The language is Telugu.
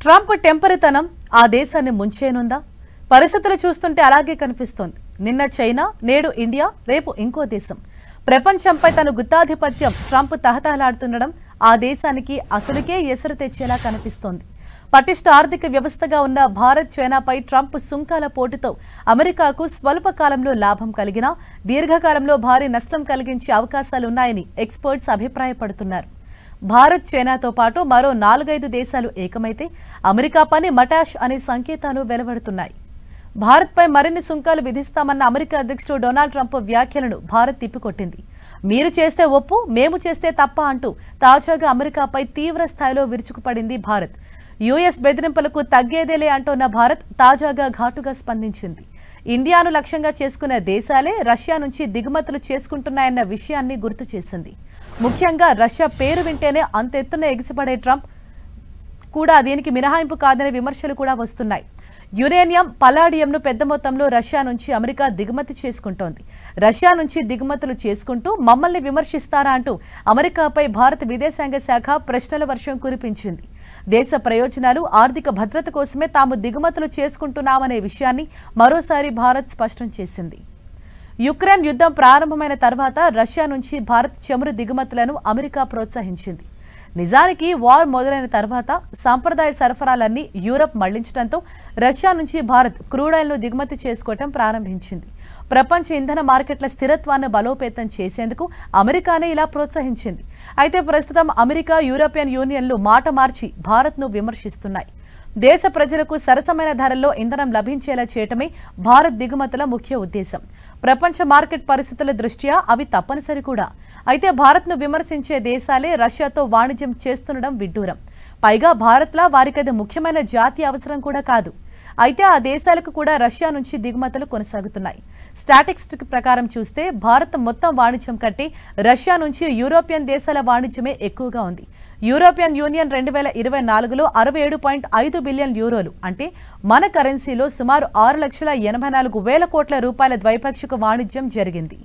ట్రంప్ టెంపరితనం ఆ దేశాన్ని ముంచేనుందా? పరిస్థితులు చూస్తుంటే అలాగే కనిపిస్తోంది. నిన్న చైనా, నేడు ఇండియా, రేపు ఇంకో దేశం. ప్రపంచంపై తన గుత్తాధిపత్యం ట్రంప్ తహతహలాడుతుండడం ఆ దేశానికి అసలుకే ఎసరు తెచ్చేలా కనిపిస్తోంది. పటిష్ట ఆర్థిక వ్యవస్థగా ఉన్న భారత్, చైనాపై ట్రంప్ సుంకాల పోటుతో అమెరికాకు స్వల్ప కాలంలో లాభం కలిగినా దీర్ఘకాలంలో భారీ నష్టం కలిగించే అవకాశాలున్నాయని ఎక్స్పర్ట్స్ అభిప్రాయపడుతున్నారు. భారత్, చైనాతో పాటు మరో 4-5 దేశాలు ఏకమైతే అమెరికా పని మటాష్ అనే సంకేతాలు వెలువడుతున్నాయి. భారత్పై మరిన్ని సుంకాలు విధిస్తామన్న అమెరికా అధ్యక్షుడు డొనాల్డ్ ట్రంప్ వ్యాఖ్యలను భారత్ తిప్పికొట్టింది. మీరు చేస్తే ఒప్పు, మేము చేస్తే తప్ప అంటూ తాజాగా అమెరికాపై తీవ్ర స్థాయిలో విరుచుకుపడింది భారత్. యుఎస్ బెదిరింపులకు తగ్గేదేలే అంటున్న భారత్ తాజాగా ఘాటుగా స్పందించింది. ఇండియాను లక్ష్యంగా చేసుకున్న దేశాలే రష్యా నుంచి దిగుమతులు చేసుకుంటున్నాయన్న విషయాన్ని గుర్తు చేసింది. ముఖ్యంగా రష్యా పేరు వింటేనే అంత ఎత్తున ఎగిసిపడే ట్రంప్ కూడా దీనికి మినహాయింపు కాదనే విమర్శలు కూడా వస్తున్నాయి. యురేనియం, పలాడియంను పెద్ద మొత్తంలో రష్యా నుంచి అమెరికా దిగుమతి చేసుకుంటోంది. రష్యా నుంచి దిగుమతులు చేసుకుంటూ మమ్మల్ని విమర్శిస్తారా అంటూ అమెరికాపై భారత విదేశాంగ శాఖ ప్రశ్నల వర్షం కురిపించింది. దేశ ప్రయోజనాలు, ఆర్థిక భద్రత కోసమే తాము దిగుమతులు చేసుకుంటున్నామనే విషయాన్ని మరోసారి భారత్ స్పష్టం చేసింది. యుక్రెయిన్ యుద్ధం ప్రారంభమైన తర్వాత రష్యా నుంచి భారత్ చమురు దిగుమతులను అమెరికా ప్రోత్సహించింది. నిజానికి వార్ మొదలైన తర్వాత సాంప్రదాయ సరఫరాలన్నీ యూరప్ మళ్లించడంతో రష్యా నుంచి భారత్ క్రూడాయిల్ను దిగుమతి చేసుకోవటం ప్రారంభించింది. ప్రపంచ ఇంధన మార్కెట్ల స్థిరత్వాన్ని బలోపేతం చేసేందుకు అమెరికానే ఇలా ప్రోత్సహించింది. అయితే ప్రస్తుతం అమెరికా, యూరోపియన్ యూనియన్లు మాట మార్చి భారత్ను విమర్శిస్తున్నాయి. దేశ ప్రజలకు సరసమైన ధరల్లో ఇంధనం లభించేలా చేయటమే భారత్ దిగుమతుల ముఖ్య ఉద్దేశం. ప్రపంచ మార్కెట్ పరిస్థితుల దృష్ట్యా అవి తప్పనిసరి కూడా. అయితే భారత్ను విమర్శించే దేశాలే రష్యాతో వాణిజ్యం చేస్తుండడం విడ్డూరం. పైగా భారత్లా వారికది ముఖ్యమైన జాతీయ అవసరం కూడా కాదు. అయితే ఆ దేశాలకు కూడా రష్యా నుంచి దిగుమతులు కొనసాగుతున్నాయి. స్టాటిస్టిక్ ప్రకారం చూస్తే భారత్ మొత్తం వాణిజ్యం కంటే రష్యా నుంచి యూరోపియన్ దేశాల వాణిజ్యమే ఎక్కువగా ఉంది. యూరోపియన్ యూనియన్ 2024లో 67.5 బిలియన్ యూరోలు అంటే మన కరెన్సీలో సుమారు 6,84,000 కోట్ల రూపాయల ద్వైపాక్షిక వాణిజ్యం జరిగింది.